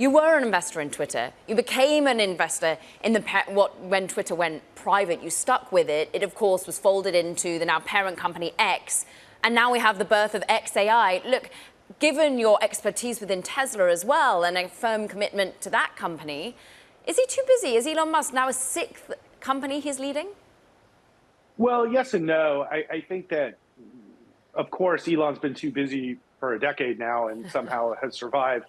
You were an investor in Twitter. You became an investor in when Twitter went private. You stuck with it. It, of course, was folded into the now parent company X. And now we have the birth of xAI. Look, given your expertise within Tesla as well and a firm commitment to that company, is he too busy? Is Elon Musk now a sixth company he's leading? Well, yes and no. I think that, of course, Elon's been too busy for a decade now and somehow has survived.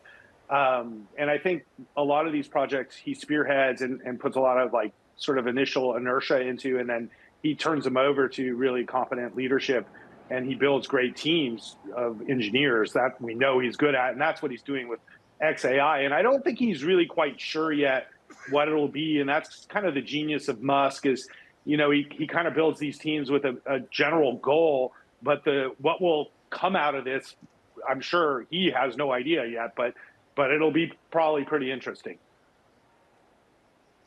And I think a lot of these projects he spearheads and puts a lot of like sort of initial inertia into, and then he turns them over to really competent leadership, and he builds great teams of engineers that we know he's good at, and that's what he's doing with xAI. And I don't think he's really quite sure yet what it'll be, and that's kind of the genius of Musk is, you know, he kind of builds these teams with a general goal, but what will come out of this, I'm sure he has no idea yet, but it'll be probably pretty interesting.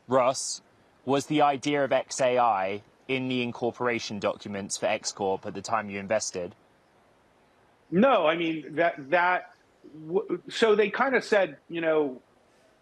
Ross, was the idea of xAI in the incorporation documents for X Corp at the time you invested? No, I mean, so they kind of said, you know,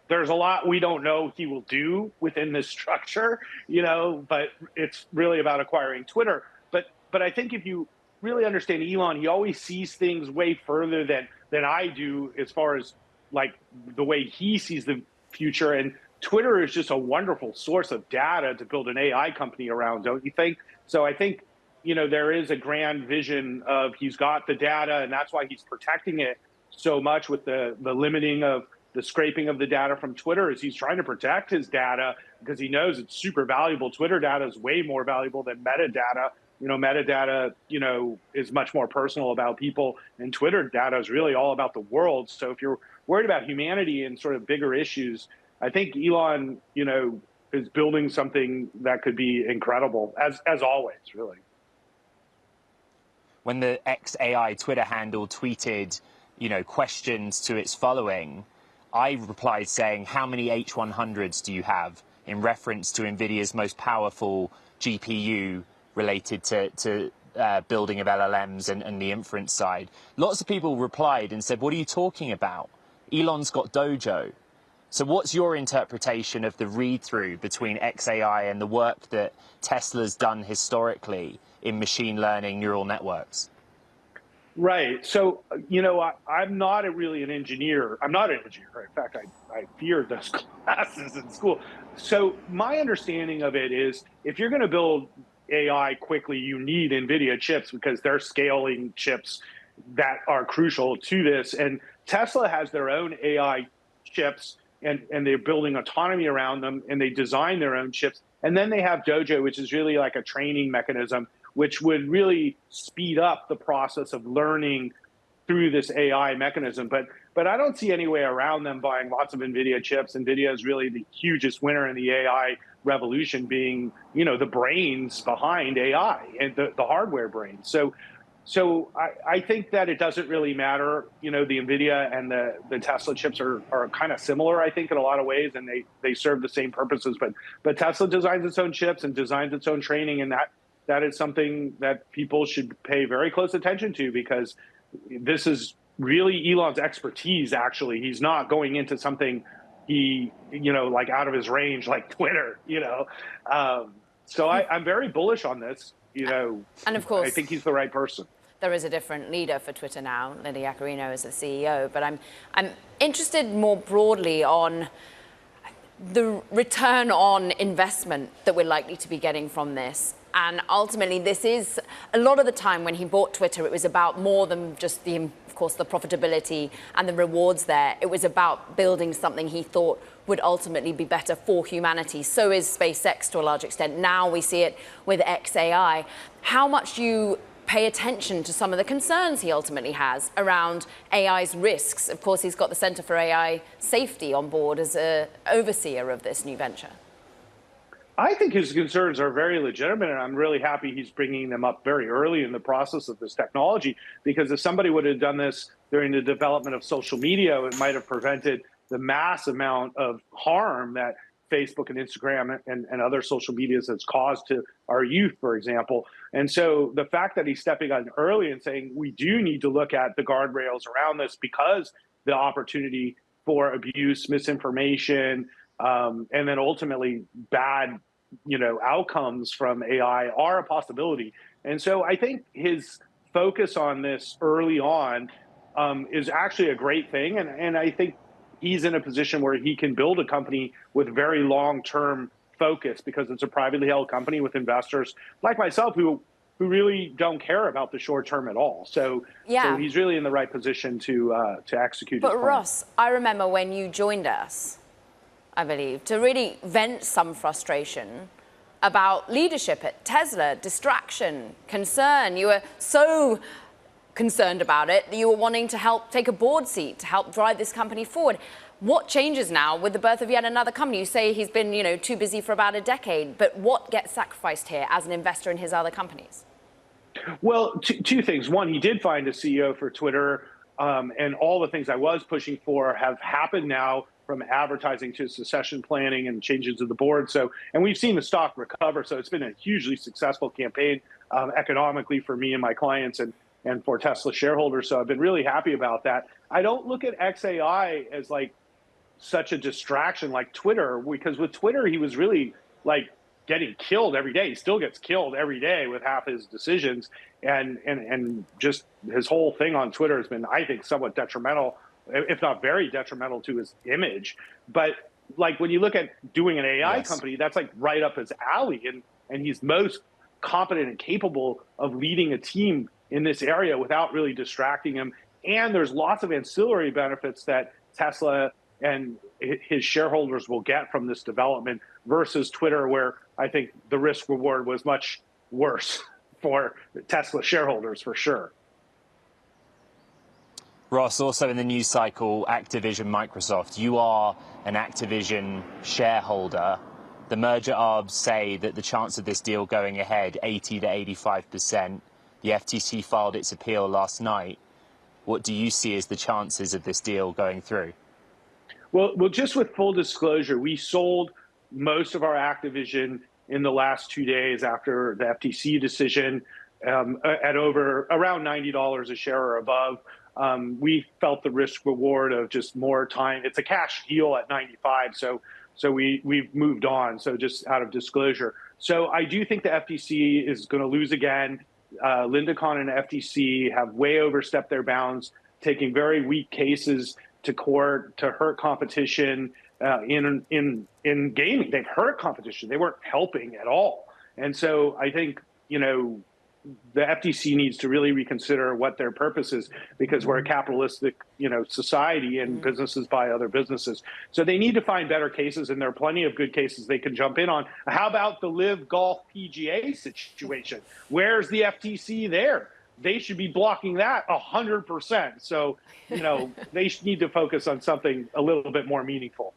there's a lot we don't know he will do within this structure, you know, but it's really about acquiring Twitter. But I think if you really understand Elon, he always sees things way further than I do as far as like the way he sees the future. And Twitter is just a wonderful source of data to build an AI company around, don't you think? So I think, you know, there is a grand vision of he's got the data, and that's why he's protecting it so much with the limiting of the scraping of the data from Twitter, is he's trying to protect his data because he knows it's super valuable. Twitter data is way more valuable than metadata. You know, metadata, you know, is much more personal about people, and Twitter data is really all about the world. So if you're worried about humanity and sort of bigger issues, I think Elon, you know, is building something that could be incredible, as always, really. When the xAI Twitter handle tweeted, you know, questions to its following, I replied saying, how many H100s do you have, in reference to NVIDIA's most powerful GPU related to building of LLMs and the inference side. Lots of people replied and said, what are you talking about? Elon's got Dojo. So what's your interpretation of the read-through between xAI and the work that Tesla's done historically in machine learning neural networks? Right. So, you know, I'm not really an engineer. I'm not an engineer. In fact, I feared those classes in school. So my understanding of it is if you're going to build AI quickly, you need NVIDIA chips because they're scaling chips that are crucial to this. And Tesla has their own AI chips, and they're building autonomy around them, and they design their own chips. And then they have Dojo, which is really like a training mechanism, which would really speed up the process of learning through this AI mechanism. But I don't see any way around them buying lots of NVIDIA chips. NVIDIA is really the hugest winner in the AI revolution, being, you know, the brains behind AI and the hardware brains. So I think that it doesn't really matter. You know, the NVIDIA and the Tesla chips are kind of similar, I think, in a lot of ways, and they serve the same purposes. But Tesla designs its own chips and designs its own training, and that is something that people should pay very close attention to, because this is really Elon's expertise, actually. He's not going into something like out of his range, like Twitter, you know. So I'm very bullish on this, you know. And of course, I think he's the right person. There is a different leader for Twitter now. Lydia Yaccarino is the CEO. But I'm interested more broadly on the return on investment that we're likely to be getting from this. And ultimately, this is a lot of the time when he bought Twitter, it was about more than just of course, the profitability and the rewards there. It was about building something he thought would ultimately be better for humanity. So is SpaceX to a large extent. Now we see it with xAI. How much do you pay attention to some of the concerns he ultimately has around AI's risks? Of course, he's got the Center for AI Safety on board as an overseer of this new venture. I think his concerns are very legitimate, and I'm really happy he's bringing them up very early in the process of this technology, because if somebody would have done this during the development of social media, it might have prevented the mass amount of harm that Facebook and Instagram and other social medias has caused to our youth, for example. And so the fact that he's stepping on early and saying we do need to look at the guardrails around this, because the opportunity for abuse, misinformation, and then ultimately bad, outcomes from AI are a possibility. And so I think his focus on this early on is actually a great thing. And I think he's in a position where he can build a company with very long-term focus because it's a privately held company with investors like myself who really don't care about the short term at all. So he's really in the right position to execute his plan. But Ross, I remember when you joined us, I believe, to really vent some frustration about leadership at Tesla, distraction, concern. You were so concerned about it that you were wanting to help take a board seat to help drive this company forward. What changes now with the birth of yet another company? You say he's been, too busy for about a decade, but what gets sacrificed here as an investor in his other companies? Well, two things. One, he did find a CEO for Twitter, and all the things I was pushing for have happened now, from advertising to succession planning and changes to the board. And we've seen the stock recover. So it's been a hugely successful campaign economically for me and my clients and for Tesla shareholders. So I've been really happy about that. I don't look at xAI as like such a distraction like Twitter, because with Twitter, he was really like getting killed every day. He still gets killed every day with half his decisions. And just his whole thing on Twitter has been, I think, somewhat detrimental, if not very detrimental to his image. But like when you look at doing an AI company, that's like right up his alley. And he's most competent and capable of leading a team in this area without really distracting him. And there's lots of ancillary benefits that Tesla and his shareholders will get from this development versus Twitter, where I think the risk reward was much worse for Tesla shareholders, for sure. Ross, also in the news cycle, Activision, Microsoft. You are an Activision shareholder. The merger arbs say that the chance of this deal going ahead, 80 to 85%. The FTC filed its appeal last night. What do you see as the chances of this deal going through? Well, just with full disclosure, we sold most of our Activision in the last 2 days after the FTC decision at around $90 a share or above. We felt the risk reward of just more time. It's a cash deal at 95, so we've moved on. So just out of disclosure. So I do think the FTC is going to lose again. Linda Khan and FTC have way overstepped their bounds, taking very weak cases to court to hurt competition in gaming. They've hurt competition. They weren't helping at all. And so I think, the FTC needs to really reconsider what their purpose is, because we're a capitalistic, society, and businesses buy other businesses. So they need to find better cases, and there are plenty of good cases they can jump in on. How about the Live Golf PGA situation? Where's the FTC there? They should be blocking that 100%. So, they need to focus on something a little bit more meaningful.